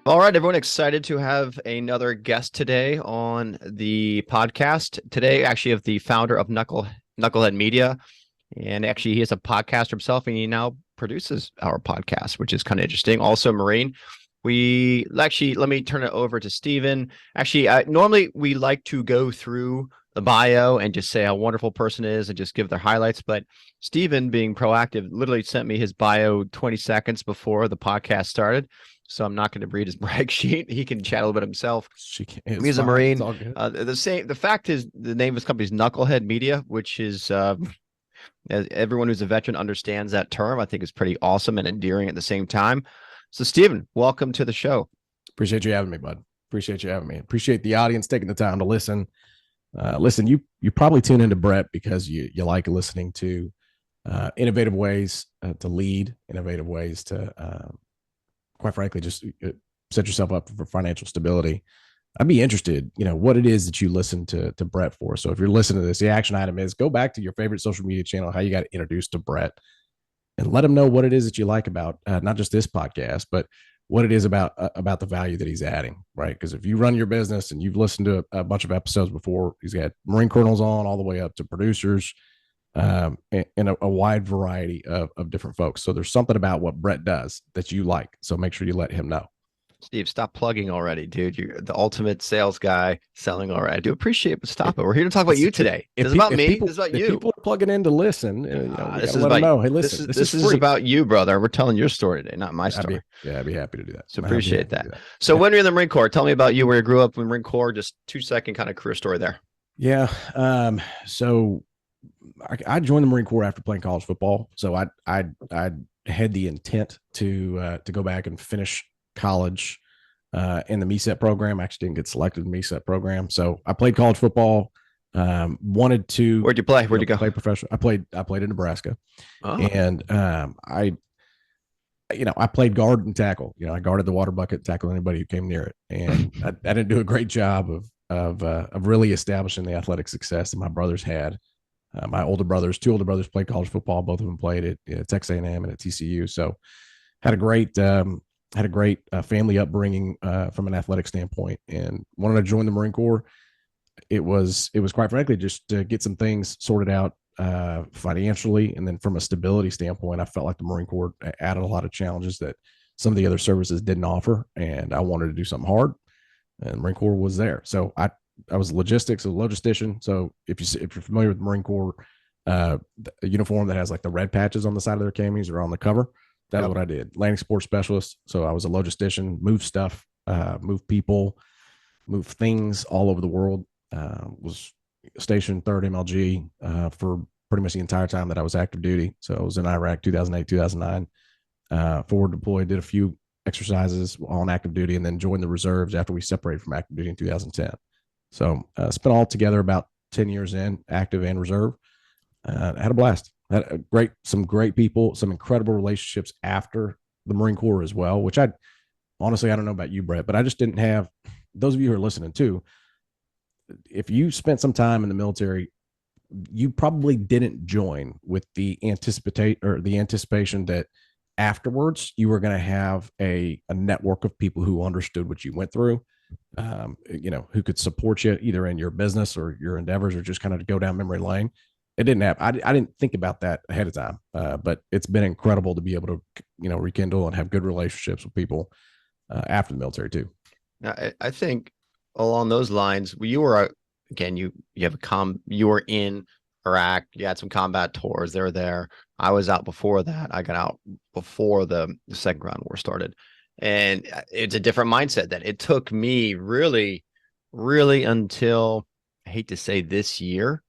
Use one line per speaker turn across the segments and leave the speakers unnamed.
All right, everyone, excited to have another guest today on the podcast. Today, actually, of the founder of Knucklehead Media, and actually, he is a podcaster himself, and he now produces our podcast, which is kind of interesting. Also, Marine. We actually let me turn it over to Steven. Actually, normally we like to go through the bio and just say how wonderful person is and just give their highlights. But Steven, being proactive, literally sent me his bio 20 seconds before the podcast started. So I'm not going to read his brag sheet. He can chat a little bit himself. He's a Marine. The fact is, the name of his company is Knucklehead Media, which is as everyone who's a veteran understands that term. I think is pretty awesome and endearing at the same time. So, Steven, welcome to the show.
Appreciate you having me, bud. Appreciate you having me. Appreciate the audience taking the time to listen. Listen, you probably tune into Brett because you like listening to innovative ways to lead, innovative ways to, quite frankly, just set yourself up for financial stability. I'd be interested, what it is that you listen to Brett for. So if you're listening to this, the action item is go back to your favorite social media channel, how you got introduced to Brett, and let him know what it is that you like about not just this podcast, but what it is about the value that he's adding, right? Because if you run your business and you've listened to a bunch of episodes before, he's got Marine colonels on all the way up to producers and a wide variety of different folks. So there's something about what Brett does that you like. So make sure you let him know.
Steve, stop plugging already, dude. You're the ultimate sales guy selling already. I do appreciate it, but stop it. We're here to talk about you today. It's about me. This is about you.
People are plugging in to listen.
This is about know. Hey, listen. This is about you, brother. We're telling your story today, not my story.
I'd be happy to do that.
So appreciate that. So when you're in the Marine Corps, tell me about you, where you grew up in the Marine Corps. Just 2-second kind of career story there.
Yeah. So I joined the Marine Corps after playing college football. So I had the intent to go back and finish college in the MESET program. I actually didn't get selected in the MESET program. So I played college football, wanted to.
Where'd you play? Where'd you go?
Play professional. I played in Nebraska. And I played guard and tackle. I guarded the water bucket, tackled anybody who came near it. And I didn't do a great job of really establishing the athletic success that my brothers had. My two older brothers played college football. Both of them played at Texas A&M and at TCU. So had a great family upbringing from an athletic standpoint, and wanted to join the Marine Corps. It was quite frankly just to get some things sorted out financially, and then from a stability standpoint, I felt like the Marine Corps added a lot of challenges that some of the other services didn't offer, and I wanted to do something hard, and the Marine Corps was there. So I was a logistician. So if you're familiar with the Marine Corps, the uniform that has like the red patches on the side of their camis or on the cover, that's what I did. Landing support specialist. So I was a logistician, move stuff, move people, move things all over the world. Was stationed 3rd MLG for pretty much the entire time that I was active duty. So I was in Iraq 2008, 2009, forward deployed, did a few exercises on active duty, and then joined the reserves after we separated from active duty in 2010. So spent all together about 10 years in active and reserve. Had a blast. Had some great people, some incredible relationships after the Marine Corps as well, which I don't know about you, Brett, but I just didn't have. Those of you who are listening too, if you spent some time in the military, you probably didn't join with the anticipation that afterwards you were going to have a network of people who understood what you went through, who could support you either in your business or your endeavors, or just kind of go down memory lane. It didn't happen. I didn't think about that ahead of time, but it's been incredible to be able to, rekindle and have good relationships with people after the military too.
Now, I think along those lines, you were you were in Iraq. You had some combat tours. They were there. I was out before that. I got out before the second Ground War started, and it's a different mindset. That it took me really, really until, I hate to say, this year,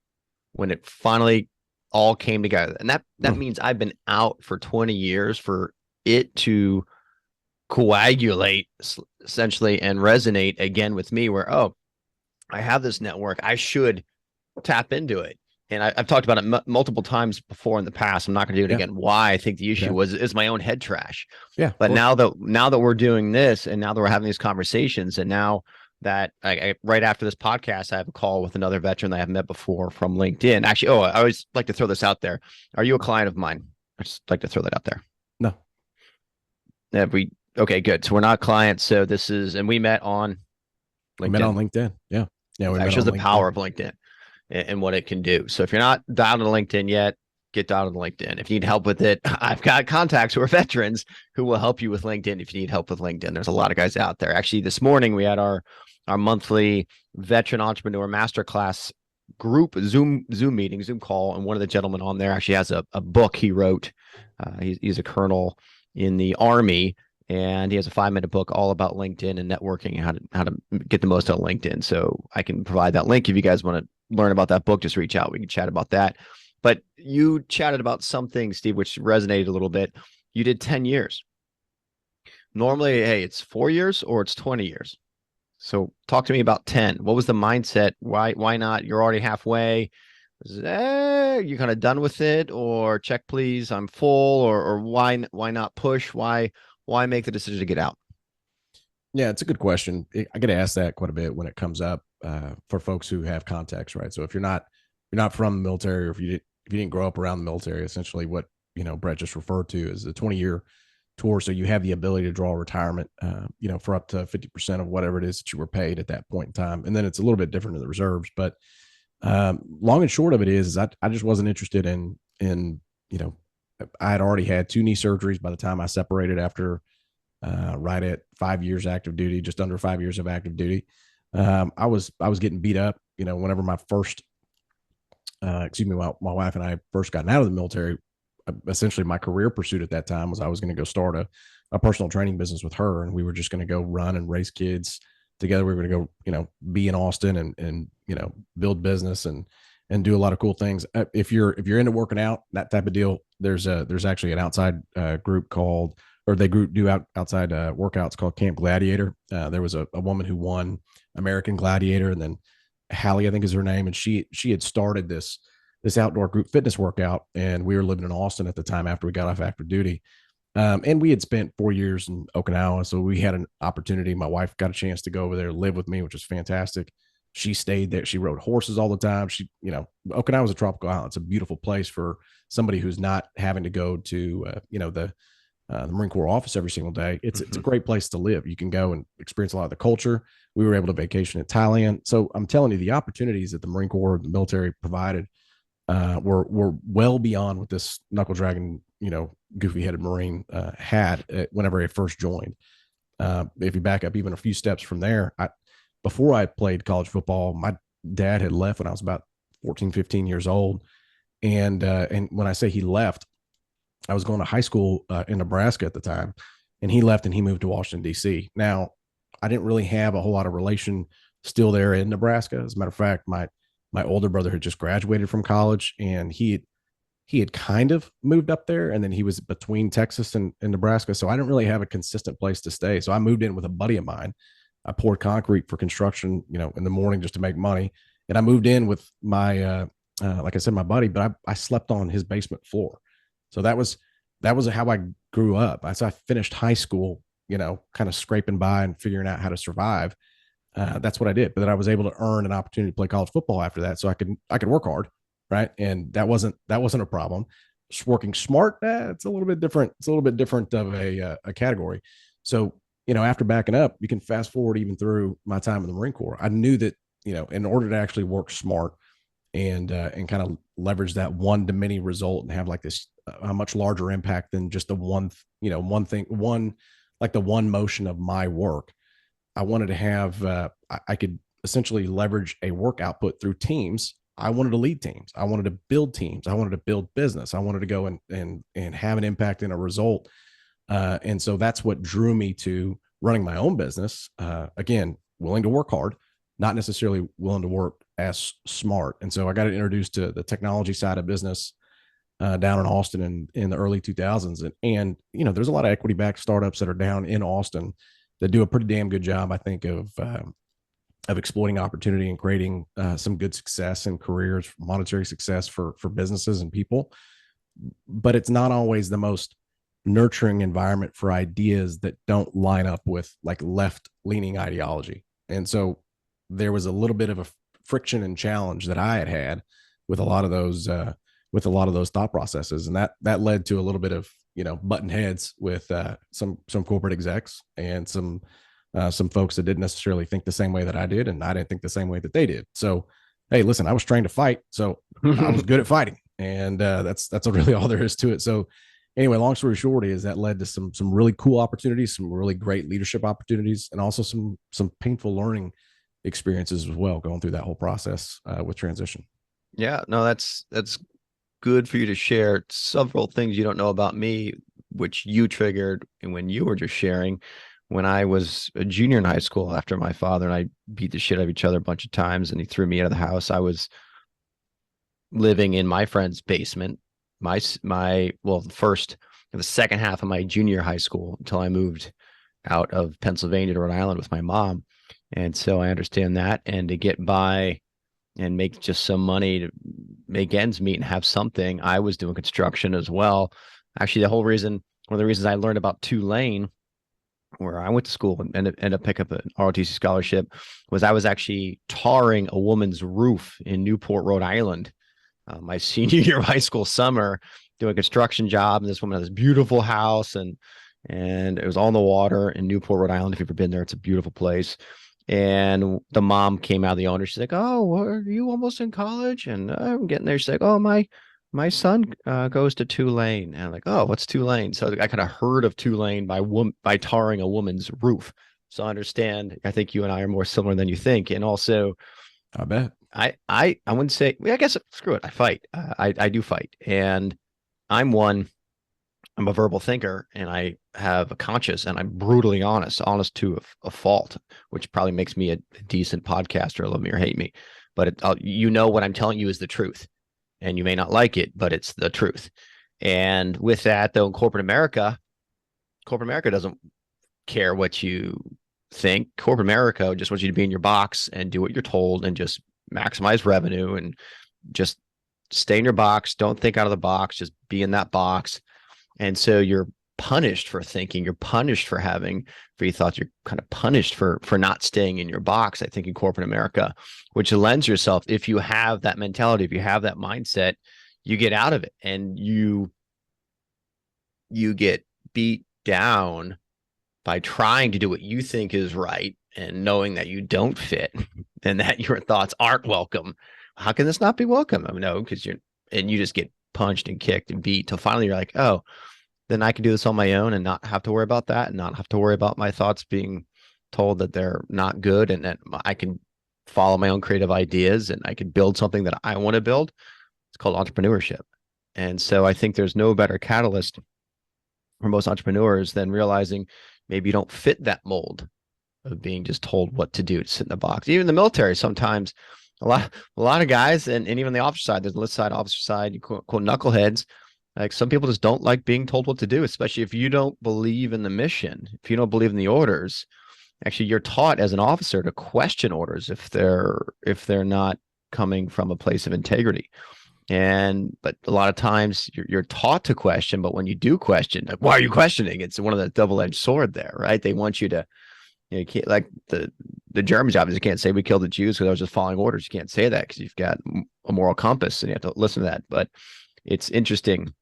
when it finally all came together. And that means I've been out for 20 years for it to coagulate essentially and resonate again with me, where, I have this network. I should tap into it. And I've talked about it multiple times before in the past. I'm not going to do it again. Why I think the issue is my own head trash.
Yeah.
But now that we're doing this, and now that we're having these conversations, and now that right after this podcast, I have a call with another veteran that I have met before from LinkedIn. Actually, I always like to throw this out there. Are you a client of mine? I just like to throw that out there.
No.
Okay, good. So we're not clients. So this is, and we met on
We met on
LinkedIn.
LinkedIn. Yeah. Yeah. We
That
met
shows
on
the
LinkedIn.
power of LinkedIn and what it can do. So if you're not down on LinkedIn yet, get down on LinkedIn. If you need help with it, I've got contacts who are veterans who will help you with LinkedIn if you need help with LinkedIn. There's a lot of guys out there. Actually, this morning we had our monthly veteran entrepreneur masterclass group Zoom meeting, Zoom call, and one of the gentlemen on there actually has a book he wrote. He's a colonel in the Army, and he has a 5-minute book all about LinkedIn and networking and how to get the most out of LinkedIn. So I can provide that link if you guys want to learn about that book. Just reach out. We can chat about that. But you chatted about something, Steve, which resonated a little bit. You did 10 years. Normally, hey, it's 4 years or it's 20 years. So talk to me about 10. What was the mindset? Why not? You're already halfway. You kind of done with it, or check please, I'm full, or why not push? Why make the decision to get out?
Yeah, it's a good question. I get asked that quite a bit when it comes up for folks who have context, right? So if you're not from the military, or if you didn't grow up around the military, essentially what Brett just referred to is the 20-year tour. So you have the ability to draw retirement, for up to 50% of whatever it is that you were paid at that point in time, and then it's a little bit different in the reserves. But long and short of it is I just wasn't interested in you know I had already had 2 knee surgeries by the time I separated after right at 5 years active duty, just under 5 years of active duty. I was getting beat up. Whenever my first, my wife and I first gotten out of the military, essentially my career pursuit at that time was I was going to go start a personal training business with her, and we were just going to go run and raise kids together. We were going to go, be in Austin and build business and do a lot of cool things. If you're into working out, that type of deal, there's actually an outside group called, or they do outside workouts called Camp Gladiator. There was a woman who won American Gladiator, and then Hallie, I think is her name, and she had started this outdoor group fitness workout, and we were living in Austin at the time after we got off active duty. And we had spent 4 years in Okinawa, so we had an opportunity. My wife got a chance to go over there, live with me, which was fantastic. She stayed there. She rode horses all the time. Okinawa is a tropical island. It's a beautiful place for somebody who's not having to go to, the Marine Corps office every single day. It's a great place to live. You can go and experience a lot of the culture. We were able to vacation in Thailand. So I'm telling you, the opportunities that the Marine Corps, the military provided, were well beyond what this knuckle dragon, goofy headed Marine had whenever I first joined. If you back up even a few steps from there, before I played college football, my dad had left when I was about 14, 15 years old. And when I say he left, I was going to high school in Nebraska at the time, and he left and he moved to Washington, D.C. Now, I didn't really have a whole lot of relation still there in Nebraska. As a matter of fact, my older brother had just graduated from college, and he had kind of moved up there, and then he was between Texas and Nebraska. So I didn't really have a consistent place to stay. So I moved in with a buddy of mine. I poured concrete for construction, in the morning just to make money. And I moved in with my, like I said, my buddy, but I slept on his basement floor. So that was how I grew up. I finished high school, kind of scraping by and figuring out how to survive. That's what I did. But then I was able to earn an opportunity to play college football after that, so I could work hard, right? And that wasn't a problem. Just working smart, it's a little bit different. It's a little bit different of a category. So after backing up, you can fast forward even through my time in the Marine Corps. I knew that in order to actually work smart and kind of leverage that one to many result and have like this a much larger impact than just the one like the one motion of my work. I wanted to have I could essentially leverage a work output through teams. I wanted to lead teams. I wanted to build teams. I wanted to build business. I wanted to go and have an impact and a result. And so that's what drew me to running my own business. Again, willing to work hard, not necessarily willing to work as smart. And so I got introduced to the technology side of business down in Austin in the early 2000s. And there's a lot of equity backed startups that are down in Austin that do a pretty damn good job, I think, of exploiting opportunity and creating some good success and careers, monetary success for businesses and people. But it's not always the most nurturing environment for ideas that don't line up with like left leaning ideology. And so there was a little bit of a friction and challenge that I had with a lot of those thought processes, and that led to a little bit of button heads with some corporate execs and some folks that didn't necessarily think the same way that I did, and I didn't think the same way that they did. So, hey, listen, I was trained to fight, so I was good at fighting, and that's really all there is to it. So, anyway, long story short is that led to some really cool opportunities, some really great leadership opportunities, and also some painful learning experiences as well, going through that whole process with transition.
Yeah, no, that's good for you to share several things you don't know about me, which you triggered and when you were just sharing. When I was a junior in high school, after my father and I beat the shit out of each other a bunch of times and he threw me out of the house, I was living in my friend's basement. The second half of my junior high school until I moved out of Pennsylvania to Rhode Island with my mom. And so I understand that. And to get by and make just some money to make ends meet and have something, I was doing construction as well. Actually, one of the reasons I learned about Tulane, where I went to school and ended up picking up an ROTC scholarship, was I was actually tarring a woman's roof in Newport, Rhode Island, my senior year of high school summer, doing a construction job. And this woman had this beautiful house, and it was on the water in Newport, Rhode Island. If you've ever been there, it's a beautiful place. And the mom came out of the owner. She's like, "Oh, are you almost in college?" And I'm getting there. She's like, "Oh, my son goes to Tulane." And I'm like, "Oh, what's Tulane?" So I kind of heard of Tulane by tarring a woman's roof. So I understand. I think you and I are more similar than you think. And also,
I bet
I wouldn't say. I guess screw it. I fight. I do fight, and I'm a verbal thinker, and I have a conscience, and I'm brutally honest to a fault, which probably makes me a decent podcaster. Love me or hate me, but what I'm telling you is the truth, and you may not like it, but it's the truth. And with that, though, in corporate America doesn't care what you think. Corporate America just wants you to be in your box and do what you're told and just maximize revenue and just stay in your box. Don't think out of the box. Just be in that box. And so you're punished for thinking, you're punished for having free thoughts, you're kind of punished for not staying in your box, I think, in corporate America, which lends yourself, if you have that mentality, if you have that mindset, you get out of it and you get beat down by trying to do what you think is right and knowing that you don't fit and that your thoughts aren't welcome. How can this not be welcome? I mean, no, because you just get punched and kicked and beat till finally you're like, oh, then I can do this on my own and not have to worry about that and not have to worry about my thoughts being told that they're not good, and that I can follow my own creative ideas and I can build something that I want to build. It's called entrepreneurship. And so I think there's no better catalyst for most entrepreneurs than realizing maybe you don't fit that mold of being just told what to do, to sit in the box. Even the military, sometimes a lot of guys, and even the officer side, there's the left side, officer side, you quote knuckleheads. Like, some people just don't like being told what to do, especially if you don't believe in the mission, if you don't believe in the orders. Actually, you're taught as an officer to question orders if they're not coming from a place of integrity. But a lot of times you're taught to question, but when you do question, like, why are you questioning? It's one of the double-edged sword there, right? They want you to, you can't, like the German job, you can't say we killed the Jews because I was just following orders. You can't say that because you've got a moral compass and you have to listen to that. But it's interesting,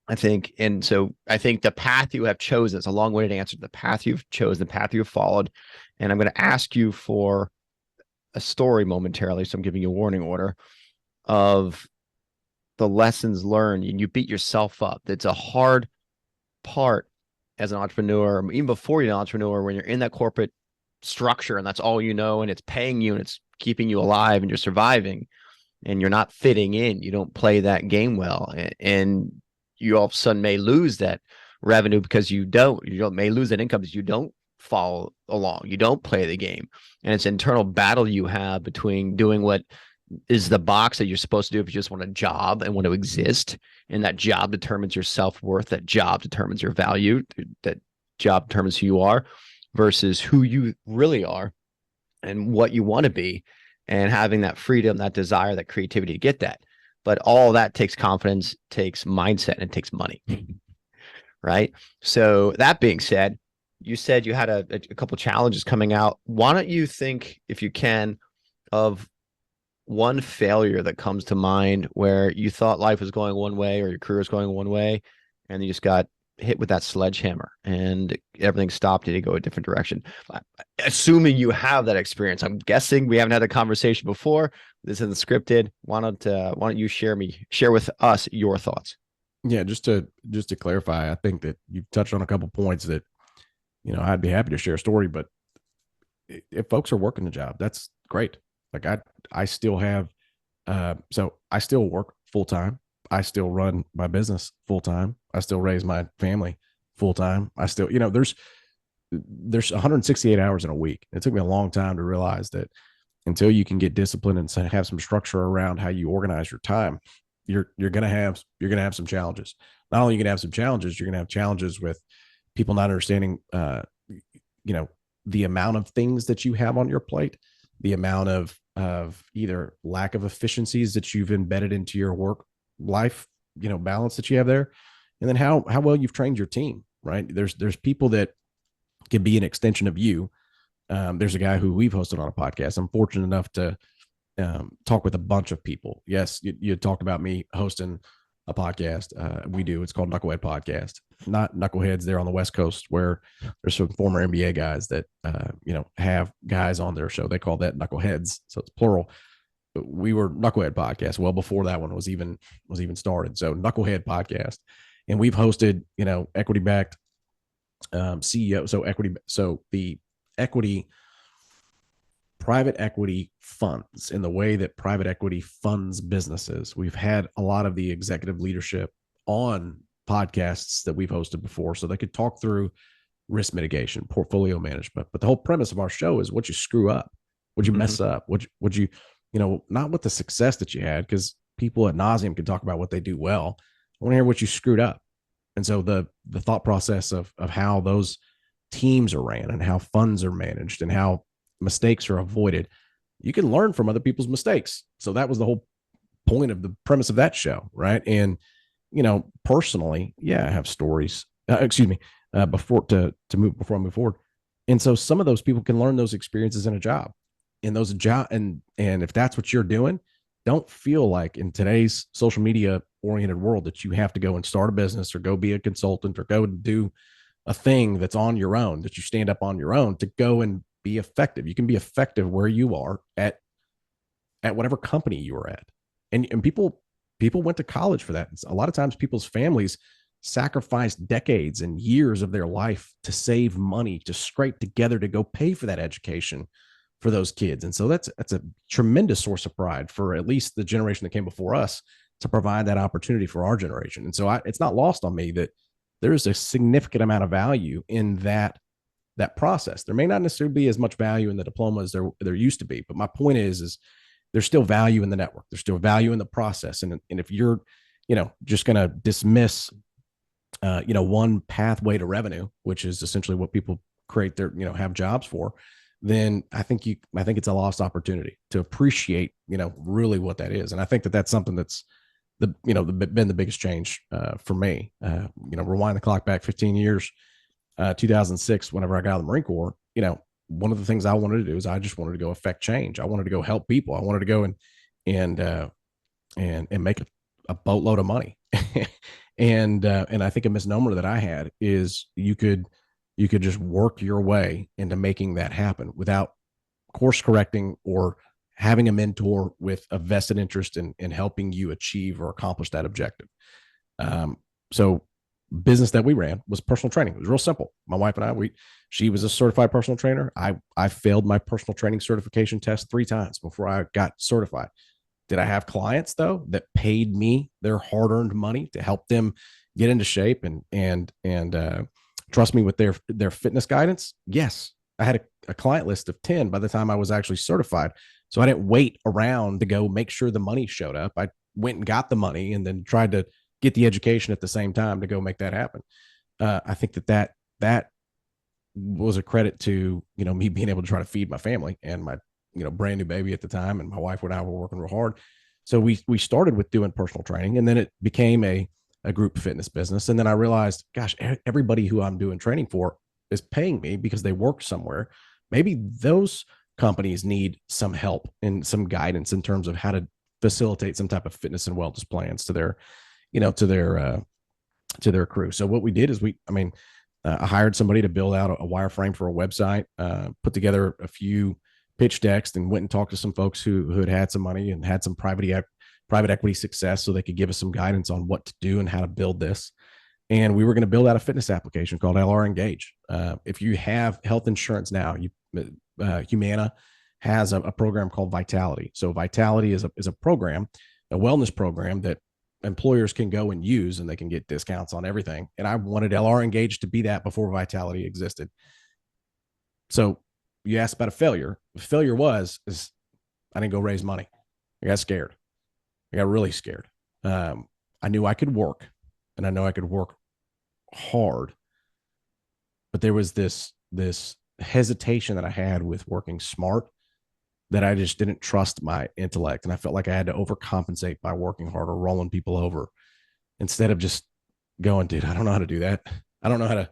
I think. And so I think the path you have chosen is a long-winded answer. The path you've chosen, the path you've followed. And I'm going to ask you for a story momentarily. So I'm giving you a warning order of the lessons learned, and you beat yourself up. It's a hard part as an entrepreneur, even before you're an entrepreneur, when you're in that corporate structure and that's all you know, and it's paying you and it's keeping you alive and you're surviving and you're not fitting in. You don't play that game well, and you all of a sudden may lose that revenue because you may lose that income because you don't follow along. You don't play the game, and it's an internal battle you have between doing what is the box that you're supposed to do if you just want a job and want to exist. And that job determines your self-worth. That job determines your value. That job determines who you are versus who you really are and what you want to be, and having that freedom, that desire, that creativity to get that. But all that takes confidence, takes mindset, and it takes money. Right. So that being said, you said you had a couple challenges coming out. Why don't you think, if you can, of one failure that comes to mind where you thought life was going one way or your career was going one way, and you just got hit with that sledgehammer and everything stopped and you go a different direction. Assuming you have that experience, I'm guessing we haven't had a conversation before. This isn't scripted. Why don't you share with us your thoughts?
Yeah, just to clarify, I think that you touched on a couple points that, I'd be happy to share a story, but if folks are working the job, that's great. Like I still have, so I still work full time. I still run my business full time. I still raise my family full time. I still, there's 168 hours in a week. It took me a long time to realize that until you can get disciplined and have some structure around how you organize your time, you're gonna have some challenges. Not only are you gonna have some challenges, you're gonna have challenges with people not understanding, the amount of things that you have on your plate, the amount of either lack of efficiencies that you've embedded into your work life, balance that you have there, and then how well you've trained your team. Right? There's people that can be an extension of you. There's a guy who we've hosted on a podcast. I'm fortunate enough to talk with a bunch of people. Yes, you talked about me hosting a podcast. We do. It's called Knucklehead Podcast. Not Knuckleheads there on the West Coast, where there's some former NBA guys that have guys on their show. They call that Knuckleheads, so it's plural. But we were Knucklehead Podcast well before that one was even started. So Knucklehead Podcast, and we've hosted equity backed CEO. So the equity. Private equity funds, in the way that private equity funds businesses. We've had a lot of the executive leadership on podcasts that we've hosted before, so they could talk through risk mitigation, portfolio management. But the whole premise of our show is what you screw up, what you mess up, what you, not what the success that you had, because people ad nauseum can talk about what they do well. I want to hear what you screwed up. And so the thought process of how those teams are ran and how funds are managed and how mistakes are avoided, you can learn from other people's mistakes. So that was the whole point of the premise of that show, right? And personally, I have stories. Before I move forward, and so some of those people can learn those experiences in a job, and if that's what you're doing, don't feel like in today's social media oriented world that you have to go and start a business or go be a consultant or go and do a thing that's on your own, that you stand up on your own to go and be effective. You can be effective where you are at whatever company you are at. And people went to college for that. A lot of times people's families sacrificed decades and years of their life to save money, to scrape together to go pay for that education for those kids. And so that's a tremendous source of pride for at least the generation that came before us to provide that opportunity for our generation. And so it's not lost on me that there's a significant amount of value in that process. There may not necessarily be as much value in the diploma as there used to be, but my point is there's still value in the network. There's still value in the process. And if you're, just going to dismiss, one pathway to revenue, which is essentially what people create their, have jobs for, then I think it's a lost opportunity to appreciate, really what that is. And I think that that's something that's been the biggest change for me. Rewind the clock back 15 years. 2006, whenever I got out of the Marine Corps, one of the things I wanted to do is I just wanted to go affect change. I wanted to go help people. I wanted to go and make a boatload of money. and I think a misnomer that I had is you could just work your way into making that happen without course correcting or having a mentor with a vested interest in helping you achieve or accomplish that objective. So business that we ran was personal training. It was real simple. My wife and I, she was a certified personal trainer. I failed my personal training certification test 3 times before I got certified. Did I have clients though that paid me their hard-earned money to help them get into shape and trust me with their fitness guidance? Yes. I had a client list of 10 by the time I was actually certified. So I didn't wait around to go make sure the money showed up. I went and got the money and then tried to get the education at the same time to go make that happen. I think that was a credit to, me being able to try to feed my family and my, brand new baby at the time. And my wife and I were working real hard. So we started with doing personal training, and then it became a group fitness business. And then I realized, gosh, everybody who I'm doing training for is paying me because they work somewhere. Maybe those companies need some help and some guidance in terms of how to facilitate some type of fitness and wellness plans to their to their crew. So what we did is I hired somebody to build out a wireframe for a website, put together a few pitch decks, and went and talked to some folks who had some money and had some private equity success, so they could give us some guidance on what to do and how to build this. And we were going to build out a fitness application called LR Engage. If you have health insurance now, Humana has a program called Vitality. So Vitality is a program, a wellness program that employers can go and use, and they can get discounts on everything. And I wanted LR Engage to be that before Vitality existed. So you asked about a failure. The failure is I didn't go raise money. I got scared. I got really scared. I knew I could work, and I know I could work hard, but there was this hesitation that I had with working smart, that I just didn't trust my intellect. And I felt like I had to overcompensate by working hard or rolling people over, instead of just going, dude, I don't know how to do that. I don't know how to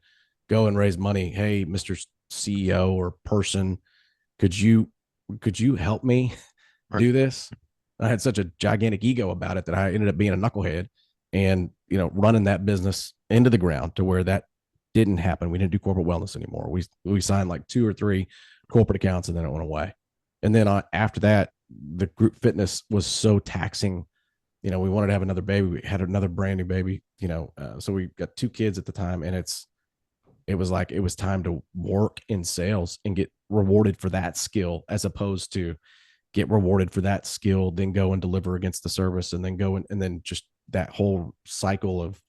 go and raise money. Hey, Mr. CEO or person, could you help me do this? I had such a gigantic ego about it that I ended up being a knucklehead and, running that business into the ground to where that didn't happen. We didn't do corporate wellness anymore. We signed like 2 or 3 corporate accounts, and then it went away. And then after that, the group fitness was so taxing. We wanted to have another baby. We had another brand new baby, so we got 2 kids at the time, and it was like, it was time to work in sales and get rewarded for that skill, as opposed to get rewarded for that skill, then go and deliver against the service, and then go and then just that whole cycle of,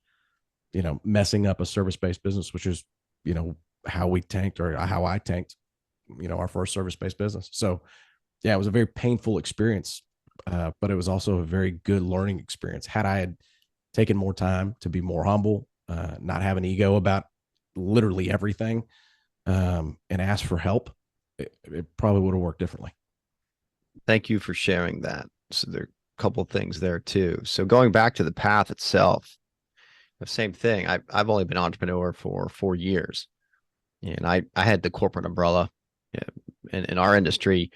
messing up a service-based business, which is, how we tanked, or how I tanked, our first service-based business. So yeah, it was a very painful experience, but it was also a very good learning experience. Had I had taken more time to be more humble, not have an ego about literally everything, and ask for help, it probably would have worked differently.
Thank you for sharing that. So there are a couple of things there too. So going back to the path itself, the same thing. I've only been an entrepreneur for 4 years, and I had the corporate umbrella. In our industry,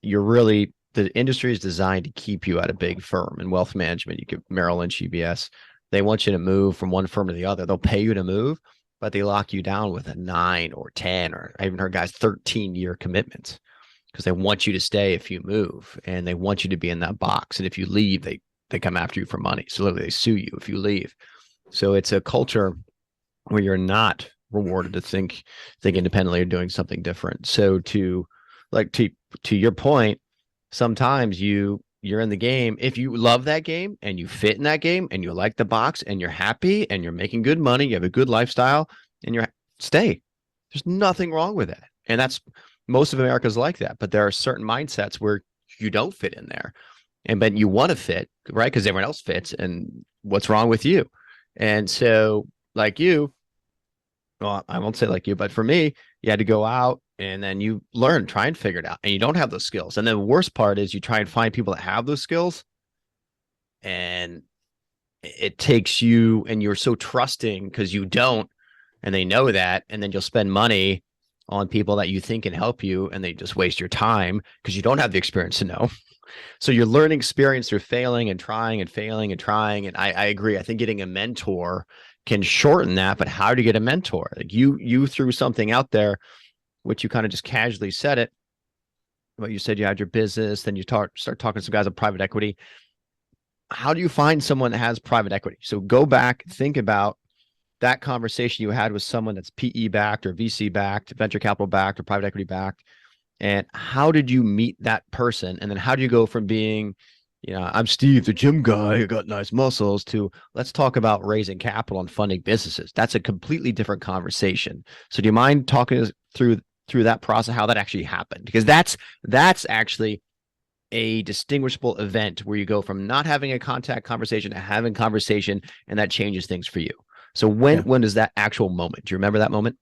the industry is designed to keep you at a big firm. In wealth management, you get Merrill Lynch, UBS. They want you to move from one firm to the other. They'll pay you to move, but they lock you down with a 9 or 10, or I even heard guys 13-year commitments, because they want you to stay if you move, and they want you to be in that box. And if you leave, they come after you for money. So literally they sue you if you leave. So it's a culture where you're not rewarded to think independently or doing something different. So to your point, sometimes you're in the game. If you love that game and you fit in that game and you like the box and you're happy and you're making good money, you have a good lifestyle, and stay. There's nothing wrong with that. And that's, most of America's like that. But there are certain mindsets where you don't fit in there, but you want to fit, right? Because everyone else fits, and what's wrong with you? And so, like you, well, I won't say like you, but for me, you had to go out and then you learn, try and figure it out, and you don't have those skills. And then the worst part is you try and find people that have those skills, and it takes you, and you're so trusting because you don't, and they know that, and then you'll spend money on people that you think can help you, and they just waste your time because you don't have the experience to know. So you're learning experience through failing and trying and failing and trying. And I agree. I think getting a mentor can shorten that. But how do you get a mentor? Like you threw something out there, which you kind of just casually said it. But you said you had your business, then you start talking to some guys on private equity. How do you find someone that has private equity? So go back, think about that conversation you had with someone that's PE backed or VC backed, venture capital backed, or private equity backed. And how did you meet that person? And then how do you go from being, I'm Steve, the gym guy who got nice muscles, to let's talk about raising capital and funding businesses? That's a completely different conversation. So do you mind talking us through that process, how that actually happened? Because that's actually a distinguishable event where you go from not having a contact conversation to having conversation, and that changes things for you. So when is that actual moment? Do you remember that moment?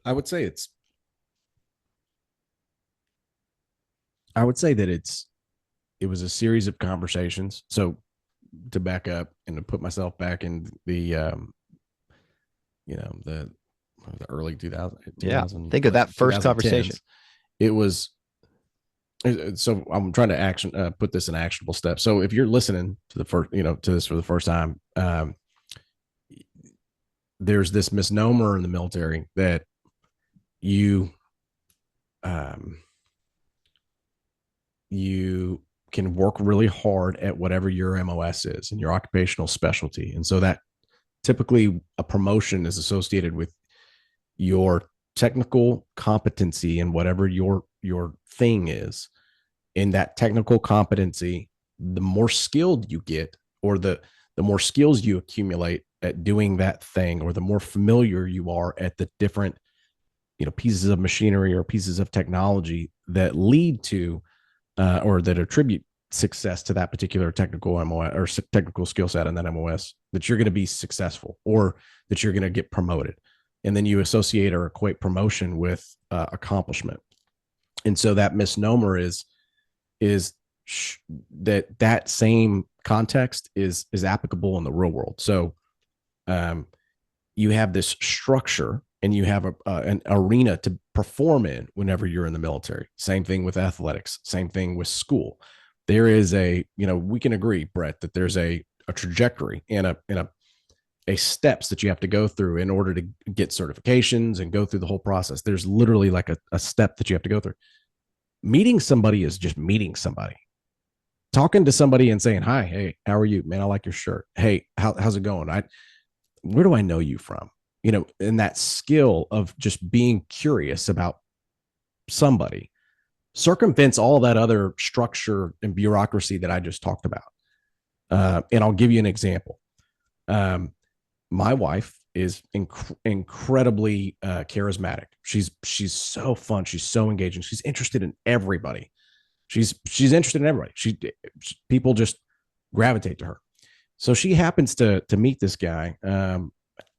I would say that it was a series of conversations. So to back up and to put myself back in the early 2000s.
Yeah. Think of that first conversation.
It was So I'm trying to put this in actionable steps. So if you're listening to the first, to this for the first time, there's this misnomer in the military that you you can work really hard at whatever your MOS is and your occupational specialty. And so that typically a promotion is associated with your technical competency in whatever your thing is. In that technical competency, the more skilled you get, or the more skills you accumulate at doing that thing, or the more familiar you are at the different pieces of machinery or pieces of technology that lead to or that attribute success to that particular technical MOS or technical skill set in that MOS, that you're going to be successful or that you're going to get promoted. And then you associate or equate promotion with accomplishment. And so that misnomer is that same context is applicable in the real world. So you have this structure and you have an arena to perform in whenever you're in the military. Same thing with athletics, same thing with school. There is we can agree, Brett, that there's a trajectory and a steps that you have to go through in order to get certifications and go through the whole process. There's literally like a step that you have to go through. Meeting somebody is just meeting somebody. Talking to somebody and saying, hi, hey, how are you? Man, I like your shirt. Hey, how's it going? Where do I know you from? And that skill of just being curious about somebody circumvents all that other structure and bureaucracy that I just talked about. And I'll give you an example. My wife is incredibly charismatic. She's so fun. She's so engaging. She's interested in everybody. She's interested in everybody. People just gravitate to her. So she happens to meet this guy.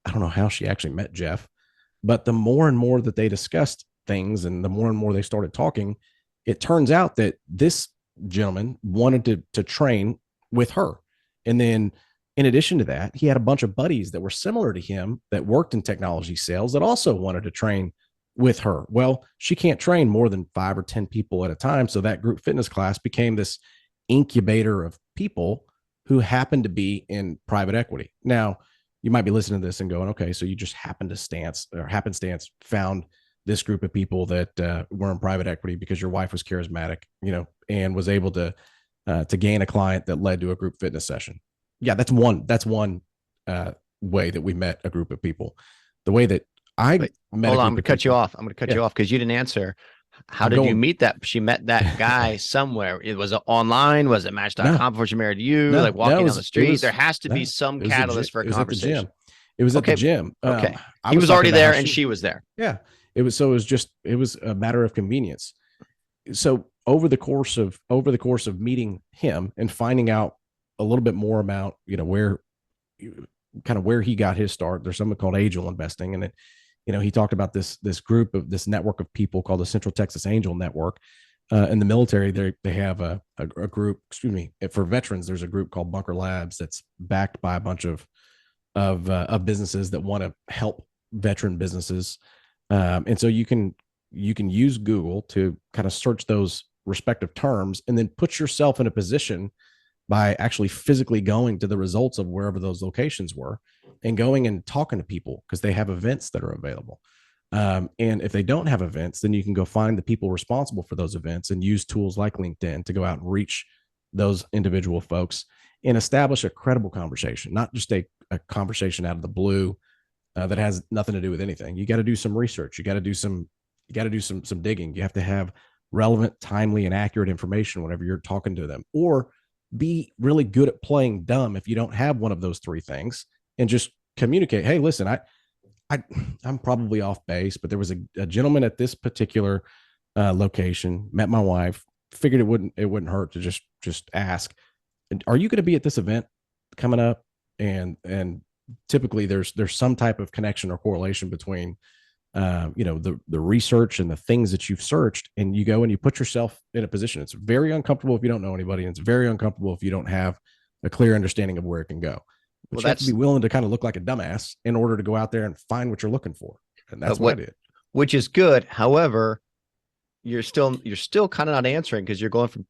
I don't know how she actually met Jeff, but the more and more that they discussed things and the more and more they started talking, it turns out that this gentleman wanted to train with her. And then in addition to that, he had a bunch of buddies that were similar to him that worked in technology sales that also wanted to train with her. Well, she can't train more than 5 or 10 people at a time. So that group fitness class became this incubator of people who happened to be in private equity. Now, you might be listening to this and going, okay, so you just happenstance found this group of people that were in private equity because your wife was charismatic, and was able to gain a client that led to a group fitness session. Yeah, that's one way that we met a group of people. The way that met
I'm going to cut you off. I'm going to cut you off because you didn't answer. How did you meet that? She met that guy somewhere. It was online. Was it Match.com before she married you? Like walking down the street. There has to be some catalyst for a conversation.
It was at the gym.
Okay. He was already there and she was there.
Yeah. It was a matter of convenience. So over the course of meeting him and finding out a little bit more about, where he got his start, there's something called angel investing. And he talked about this this network of people called the Central Texas Angel Network. In the military, they have a group. Excuse me, for veterans, there's a group called Bunker Labs that's backed by a bunch of businesses that want to help veteran businesses. And so you can use Google to kind of search those respective terms and then put yourself in a position by actually physically going to the results of wherever those locations were and going and talking to people because they have events that are available. And if they don't have events, then you can go find the people responsible for those events and use tools like LinkedIn to go out and reach those individual folks and establish a credible conversation, not just a conversation out of the blue that has nothing to do with anything. You got to do some research. You got to do some digging. You have to have relevant, timely, and accurate information whenever you're talking to them, or be really good at playing dumb if you don't have one of those three things and just communicate. Hey, listen, I'm probably off base, but there was a gentleman at this particular location, met my wife, figured it wouldn't hurt to just ask, are you going to be at this event coming up? And typically there's some type of connection or correlation between the research and the things that you've searched, and you go and you put yourself in a position. It's very uncomfortable if you don't know anybody, and it's very uncomfortable if you don't have a clear understanding of where it can go. But you have to be willing to kind of look like a dumbass in order to go out there and find what you're looking for. And that's what I did.
Which is good. However, you're still kind of not answering, because you're going from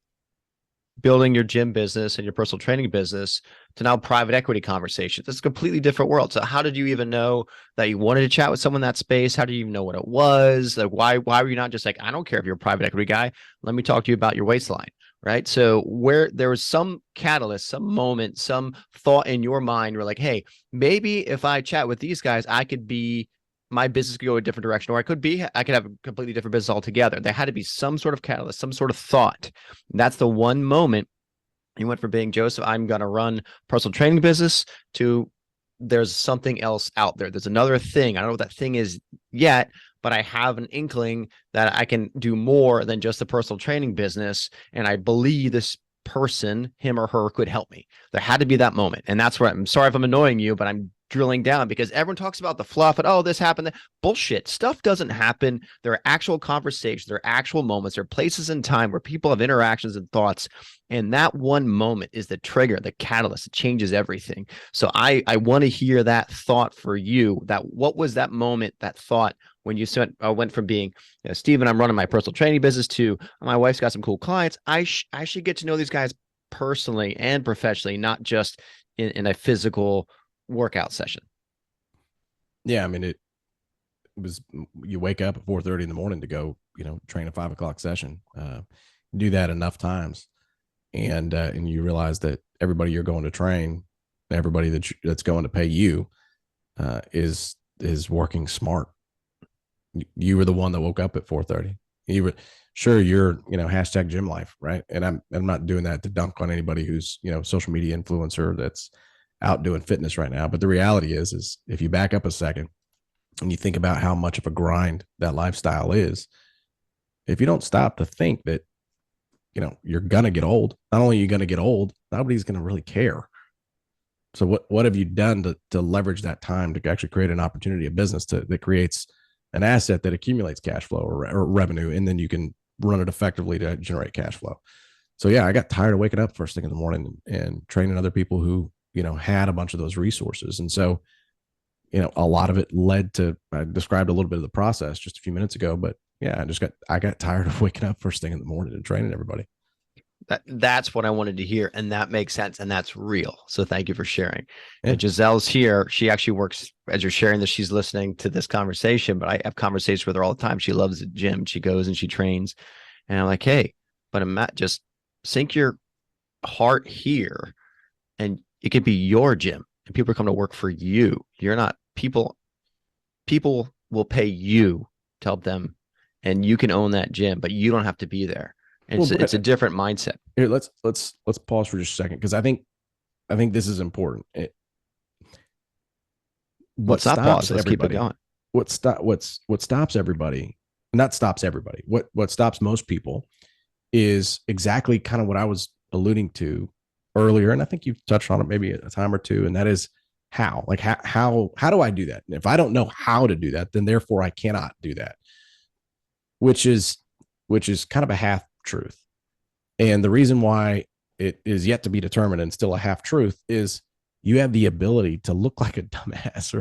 building your gym business and your personal training business to now private equity conversations. It's a completely different world. So how did you even know that you wanted to chat with someone in that space? How do you even know what it was? Like, why were you not just like, I don't care if you're a private equity guy, let me talk to you about your waistline, right? So where there was some catalyst, some moment, some thought in your mind, you're like, hey, maybe if I chat with these guys, my business could go a different direction, or I could have a completely different business altogether. There had to be some sort of catalyst, some sort of thought. That's the one moment you went from being, Joseph, I'm going to run personal training business, to there's something else out there. There's another thing. I don't know what that thing is yet, but I have an inkling that I can do more than just the personal training business. And I believe this person, him or her, could help me. There had to be that moment. And that's where, I'm sorry if I'm annoying you, but I'm drilling down, because everyone talks about the fluff and, oh, this happened. Bullshit. Stuff doesn't happen. There are actual conversations. There are actual moments. There are places in time where people have interactions and thoughts. And that one moment is the trigger, the catalyst. It changes everything. So I want to hear that thought for you. What was that moment, that thought, when you went from being, Steven, I'm running my personal training business, to my wife's got some cool clients. I should get to know these guys personally and professionally, not just in a physical workout session.
Yeah. I mean, it was, you wake up at 4:30 in the morning to go, train a 5 o'clock session, do that enough times. And you realize that everybody you're going to train, everybody that's going to pay you, is working smart. You were the one that woke up at 4:30. You were sure you're, hashtag gym life, right? And I'm not doing that to dunk on anybody who's, social media influencer that's out doing fitness right now. But the reality is if you back up a second and you think about how much of a grind that lifestyle is, if you don't stop to think that, you're going to get old, not only are you going to get old, nobody's going to really care. So what have you done to leverage that time to actually create an opportunity, a business that creates an asset that accumulates cash flow or revenue, and then you can run it effectively to generate cash flow? So yeah, I got tired of waking up first thing in the morning and training other people who, had a bunch of those resources. And so, a lot of it led to, I described a little bit of the process just a few minutes ago, but yeah, I got tired of waking up first thing in the morning and training everybody.
That's what I wanted to hear. And that makes sense. And that's real. So thank you for sharing. Yeah. And Giselle's here. She actually works, as you're sharing this, she's listening to this conversation, but I have conversations with her all the time. She loves the gym. She goes and she trains. And I'm like, hey, but just sink your heart here, and it could be your gym, and people are coming to work for you. You're not people will pay you to help them, and you can own that gym, but you don't have to be there. And it's a different mindset.
Here, let's pause for just a second, because I think this is important.
Let's not pause. Let's keep it going.
What stops everybody, not stops everybody. What stops most people is exactly kind of what I was alluding to earlier, and I think you've touched on it maybe a time or two, and that is how do I do that? And if I don't know how to do that, then therefore I cannot do that, which is kind of a half truth. And the reason why it is yet to be determined and still a half truth is you have the ability to look like a dumbass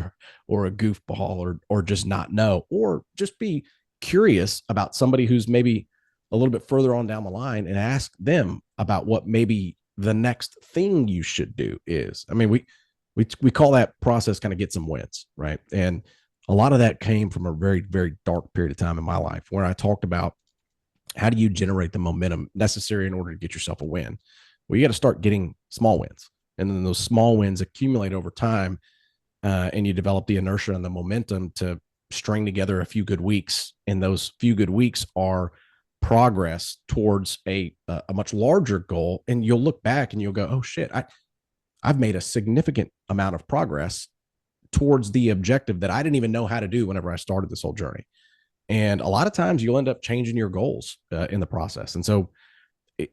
or a goofball or just not know, or just be curious about somebody who's maybe a little bit further on down the line and ask them about what maybe the next thing you should do is. I mean, we call that process kind of get some wins, right? And a lot of that came from a very, very dark period of time in my life where I talked about how do you generate the momentum necessary in order to get yourself a win? Well, you got to start getting small wins. And then those small wins accumulate over time, and you develop the inertia and the momentum to string together a few good weeks. And those few good weeks are progress towards a much larger goal. And you'll look back and you'll go, oh shit, I've made a significant amount of progress towards the objective that I didn't even know how to do whenever I started this whole journey. And a lot of times you'll end up changing your goals in the process. And so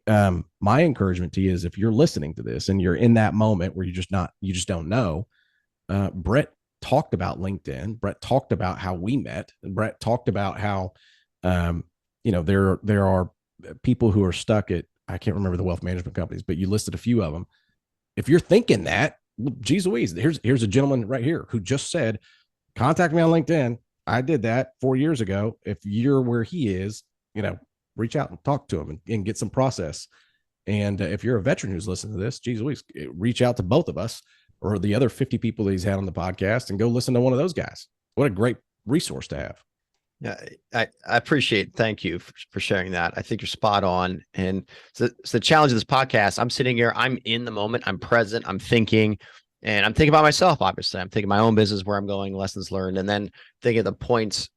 my encouragement to you is, if you're listening to this and you're in that moment where you just don't know, Brett talked about LinkedIn. Brett talked about how we met, and Brett talked about how, there are people who are stuck at, I can't remember the wealth management companies, but you listed a few of them. If you're thinking that, geez Louise, here's a gentleman right here who just said, contact me on LinkedIn. I did that 4 years ago. If you're where he is, reach out and talk to them and get some process. And if you're a veteran who's listening to this, geez Louise, reach out to both of us or the other 50 people that he's had on the podcast and go listen to one of those guys. What a great resource to have.
Yeah, I appreciate. Thank you for sharing that. I think you're spot on. And so the challenge of this podcast, I'm sitting here, I'm in the moment, I'm present, I'm thinking, and I'm thinking about myself. Obviously, I'm thinking my own business, where I'm going, lessons learned, and then thinking of the points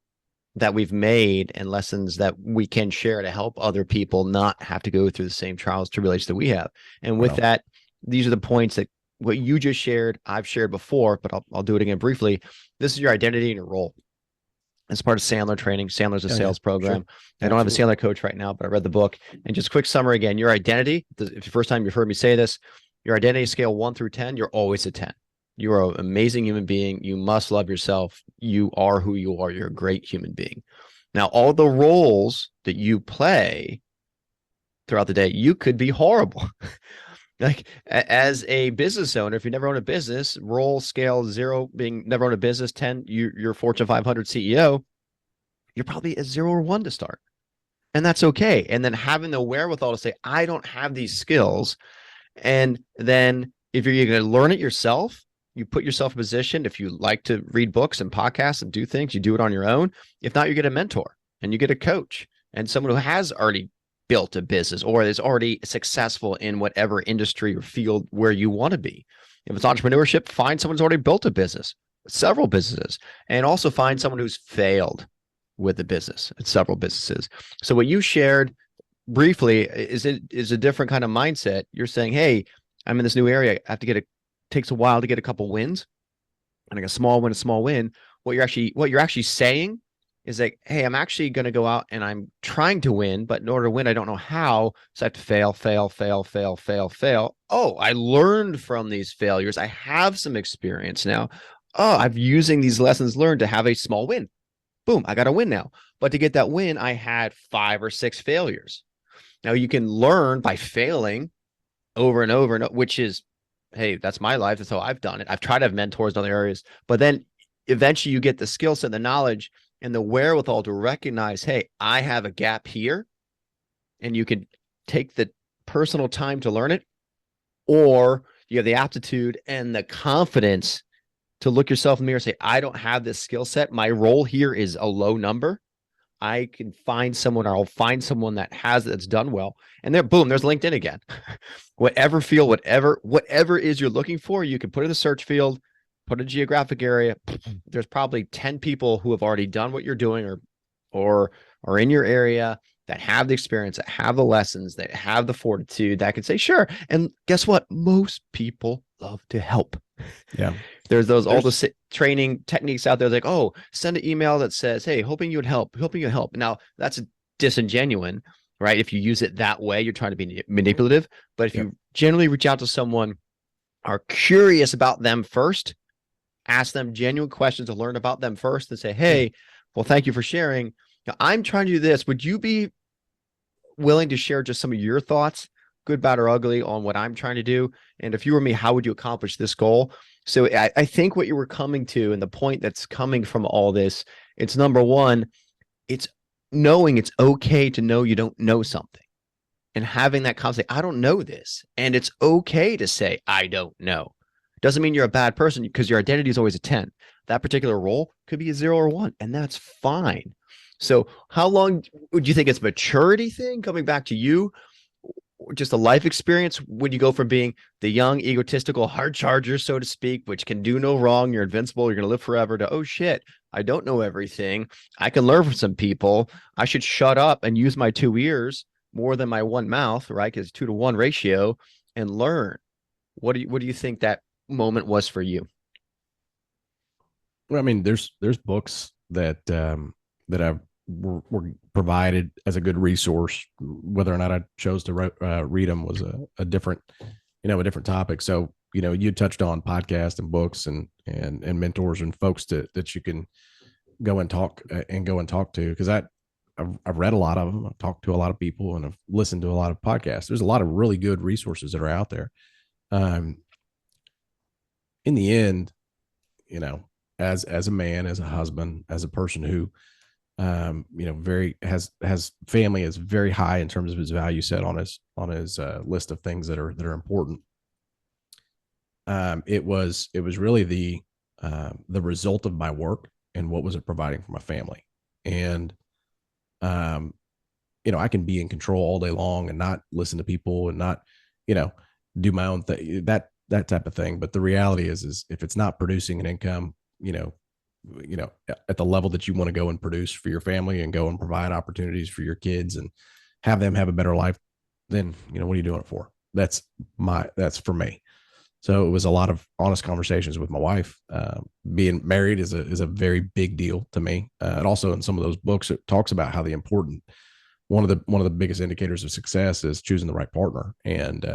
that we've made and lessons that we can share to help other people not have to go through the same trials, tribulations that we have. And with that, these are the points that what you just shared, I've shared before, but I'll do it again briefly. This is your identity and your role. As part of Sandler training. Sandler's a sales program. Sure. I don't have a Sandler coach right now, but I read the book. And just quick summary again, your identity, if the first time you've heard me say this, your identity scale 1 through 10, you're always a 10. You are an amazing human being. You must love yourself. You are who you are. You're a great human being. Now, all the roles that you play throughout the day, you could be horrible. Like as a business owner, if you never own a business, role scale 0 being never own a business, 10, you're Fortune 500 CEO, you're probably a 0 or 1 to start. And that's okay. And then having the wherewithal to say, I don't have these skills. And then if you're going to learn it yourself, you put yourself in a position. If you like to read books and podcasts and do things, you do it on your own. If not, you get a mentor and you get a coach and someone who has already built a business or is already successful in whatever industry or field where you want to be. If it's entrepreneurship, find someone who's already built a business, several businesses, and also find someone who's failed with the business and several businesses. So what you shared briefly is a different kind of mindset. You're saying, hey, I'm in this new area. I have to takes a while to get a couple wins, and like a small win. What you're actually saying is like, hey, I'm actually going to go out and I'm trying to win, but in order to win, I don't know how. So I have to fail. Oh, I learned from these failures. I have some experience now. Oh, I'm using these lessons learned to have a small win. Boom, I got a win now. But to get that win, I had 5 or 6 failures. Now you can learn by failing over and over, which is, hey, that's my life. That's how I've done it. I've tried to have mentors in other areas, but then eventually you get the skill set, the knowledge, and the wherewithal to recognize, hey, I have a gap here, and you can take the personal time to learn it, or you have the aptitude and the confidence to look yourself in the mirror and say, I don't have this skill set. My role here is a low number. I can find someone, or I'll find someone that has that's done well. And there, boom, there's LinkedIn again. Whatever field, whatever is you're looking for, you can put in the search field, put a geographic area. There's probably 10 people who have already done what you're doing or are in your area that have the experience, that have the lessons, that have the fortitude, that can say, sure. And guess what? Most people love to help.
Yeah.
There's all the training techniques out there like, oh, send an email that says, hey, hoping you would help. Now, that's disingenuous, right? If you use it that way, you're trying to be manipulative. But if you generally reach out to someone, are curious about them first, ask them genuine questions to learn about them first, and say, hey, well, thank you for sharing. Now, I'm trying to do this. Would you be willing to share just some of your thoughts, good, bad, or ugly, on what I'm trying to do? And if you were me, how would you accomplish this goal? So I think what you were coming to, and the point that's coming from all this, it's number one, it's knowing it's okay to know you don't know something, and having that conversation. I don't know this. And it's okay to say, I don't know. Doesn't mean you're a bad person, because your identity is always a 10. That particular role could be a 0 or 1, and that's fine. So how long would you think it's a maturity thing coming back to you? Just a life experience when you go from being the young, egotistical hard charger, so to speak, which can do no wrong, you're invincible, you're going to live forever, to, oh shit, I don't know everything. I can learn from some people. I should shut up and use my 2 ears more than my 1 mouth, right? Because 2 to 1 ratio, and learn. What do you think that moment was for you?
Well, I mean, there's books that were provided as a good resource. Whether or not I chose to read them was a different topic. So, you touched on podcasts and books and mentors and folks that you can go and talk to. Because I've read a lot of them. I've talked to a lot of people, and I've listened to a lot of podcasts. There's a lot of really good resources that are out there. In the end, as a man, as a husband, as a person who very has family is very high in terms of his value set on his list of things that are important. It was really the result of my work and what was it providing for my family. And I can be in control all day long and not listen to people and not, do my own thing, that type of thing. But the reality is if it's not producing an income, at the level that you want to go and produce for your family and go and provide opportunities for your kids and have them have a better life, then, what are you doing it for? That's for me. So it was a lot of honest conversations with my wife. Being married is a very big deal to me. And also in some of those books, it talks about how one of the biggest indicators of success is choosing the right partner. And,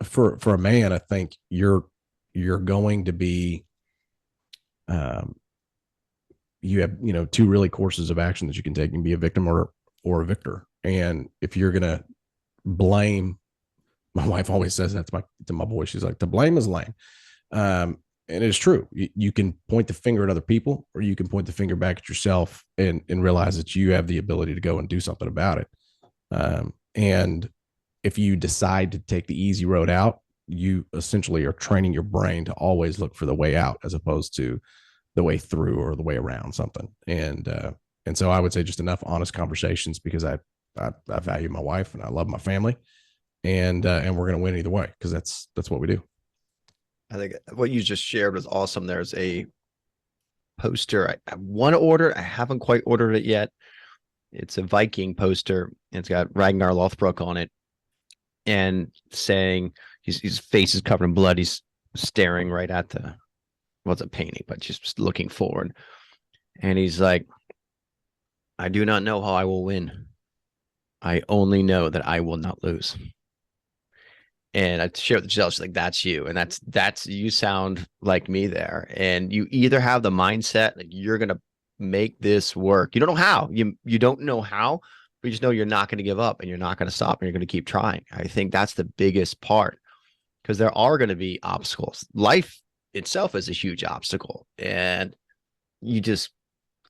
for a man, I think you're going to be, you have, two really courses of action that you can take. You can be a victim or a victor. And if you're going to blame, my wife always says that to my boy, she's like, to blame is lame. And it's true. You can point the finger at other people, or you can point the finger back at yourself and realize that you have the ability to go and do something about it. And if you decide to take the easy road out, you essentially are training your brain to always look for the way out as opposed to the way through or the way around something. And so I would say just enough honest conversations, because I value my wife and I love my family, and we're going to win either way, because that's what we do.
I think what you just shared was awesome. There's a poster I want to order. I haven't quite ordered it yet. It's a Viking poster, and it's got Ragnar Lothbrok on it, and saying his face is covered in blood. He's staring right at it's a painting, but just looking forward. And he's like, I do not know how I will win. I only know that I will not lose. And I shared with Giselle, she's like, that's you. And that's you sound like me there. And you either have the mindset like you're going to make this work. You don't know how. You don't know how, but you just know you're not going to give up and you're not going to stop and you're going to keep trying. I think that's the biggest part, because there are going to be obstacles. Life itself is a huge obstacle. And there's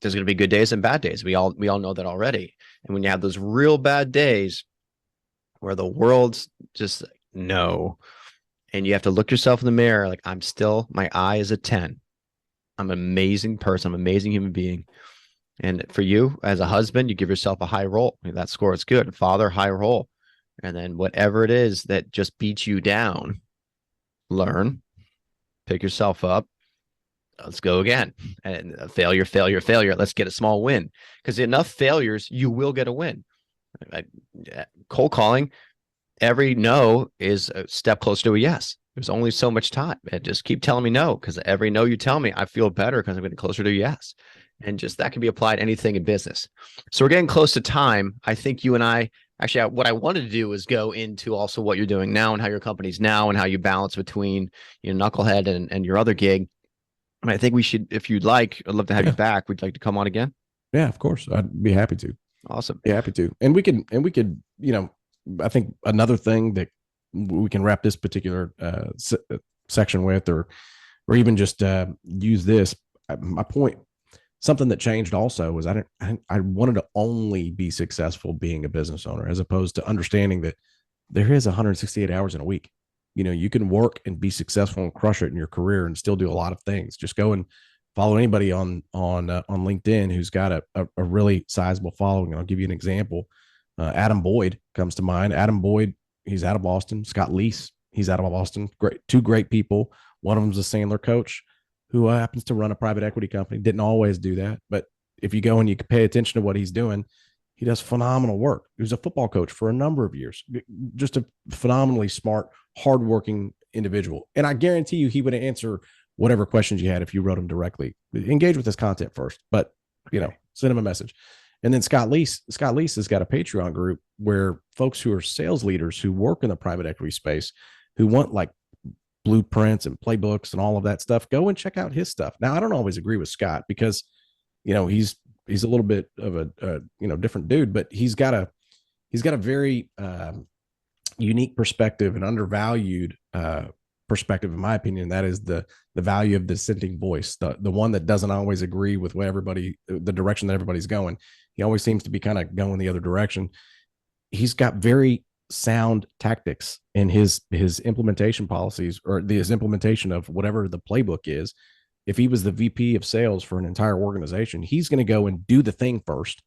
going to be good days and bad days. We all know that already. And when you have those real bad days where the world's just no, and you have to look yourself in the mirror like, my eye is a 10. I'm an amazing person. I'm an amazing human being. And for you as a husband, you give yourself a high roll. That score is good. Father, high roll. And then whatever it is that just beats you down, learn, pick yourself up. Let's go again. And failure. Let's get a small win, because enough failures, you will get a win. Cold calling, every no is a step closer to a yes. There's only so much time. And just keep telling me no, because every no you tell me, I feel better because I'm getting closer to a yes. And just that can be applied to anything in business. So we're getting close to time. I think you and I, actually, what I wanted to do was go into also what you're doing now and how your company's now and how you balance between Knucklehead and your other gig. And I think we should, if you'd like, I'd love to have you back. Would you like to come on again?
Yeah, of course. I'd be happy to.
Awesome.
Be happy to. And we could, I think another thing that we can wrap this particular section with, or even just use this. My point, something that changed also was I wanted to only be successful being a business owner, as opposed to understanding that there is 168 hours in a week. You can work and be successful and crush it in your career and still do a lot of things. Just go and follow anybody on LinkedIn who's got a really sizable following. And I'll give you an example. Adam Boyd comes to mind. Adam Boyd, he's out of Boston. Scott Leese, he's out of Boston. Two great people. One of them's a Sandler coach who happens to run a private equity company. Didn't always do that, but if you go and you pay attention to what he's doing, he does phenomenal work. He was a football coach for a number of years. Just a phenomenally smart, hardworking individual. And I guarantee you, he would answer whatever questions you had if you wrote him directly. Engage with his content first, but send him a message. And then Scott Leese has got a Patreon group where folks who are sales leaders who work in the private equity space, who want like blueprints and playbooks and all of that stuff, go and check out his stuff. Now, I don't always agree with Scott because, he's a little bit of a different dude, but he's got a very unique perspective and undervalued perspective, in my opinion. That is the value of the dissenting voice, the one that doesn't always agree with what the direction that everybody's going. He always seems to be kind of going the other direction. He's got very sound tactics in his implementation policies, or his implementation of whatever the playbook is. If he was the VP of sales for an entire organization, he's going to go and do the thing first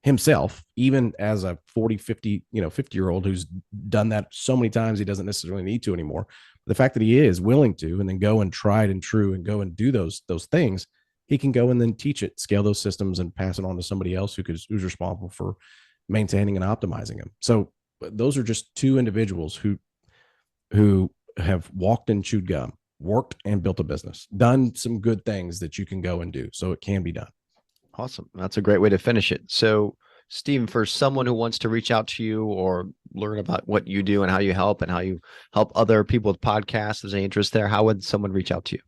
himself, even as a 40, 50, 50-year-old who's done that so many times, he doesn't necessarily need to anymore. The fact that he is willing to, and then go and tried and true and go and do those things, he can go and then teach it, scale those systems, and pass it on to somebody else who's responsible for maintaining and optimizing them. So those are just two individuals who have walked and chewed gum, worked and built a business, done some good things that you can go and do. So it can be done.
Awesome. That's a great way to finish it. So, Stephen, for someone who wants to reach out to you or learn about what you do and how you help other people with podcasts, if there's any interest there, how would someone reach out to you?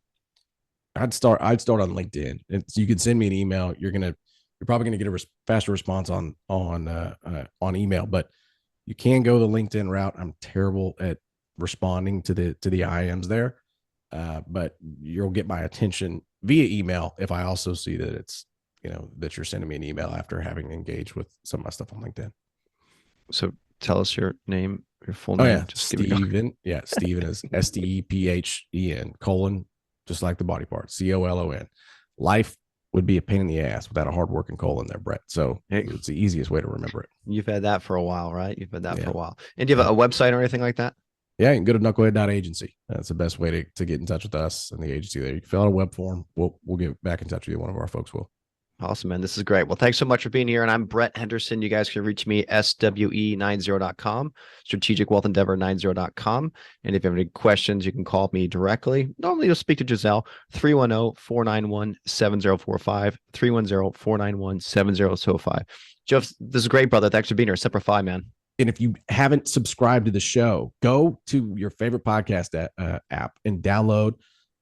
I'd start on LinkedIn. You can send me an email. You're probably going to get a faster response on email, but you can go the LinkedIn route. I'm terrible at responding to the IMs there, but you'll get my attention via email if I also see that it's, that you're sending me an email after having engaged with some of my stuff on LinkedIn.
So tell us your name, your full name.
Oh yeah, Stephen. Yeah, Stephen is STEPHEN : just like the body part, COLON. Life would be a pain in the ass without a hardworking colon there, Brett. So it's the easiest way to remember it.
You've had that for a while, right? You've had that for a while. And do you have a website or anything like that?
Yeah, you can go to knucklehead.agency. That's the best way to get in touch with us and the agency there. You can fill out a web form. We'll get back in touch with you. One of our folks will.
Awesome, man. This is great. Well, thanks so much for being here. And I'm Brett Henderson. You guys can reach me SWE90.com, strategicwealthendeavor90.com. And if you have any questions, you can call me directly. Normally, you'll speak to Giselle, 310-491-7045, 310-491-7005. Jeff, this is great, brother. Thanks for being here. Semper Fi, man.
And if you haven't subscribed to the show, go to your favorite podcast app and download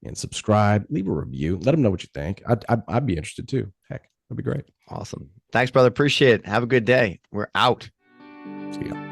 and subscribe, leave a review, let them know what you think. I'd be interested too. Heck, that'd be great.
Awesome. Thanks, brother. Appreciate it. Have a good day. We're out.
See ya.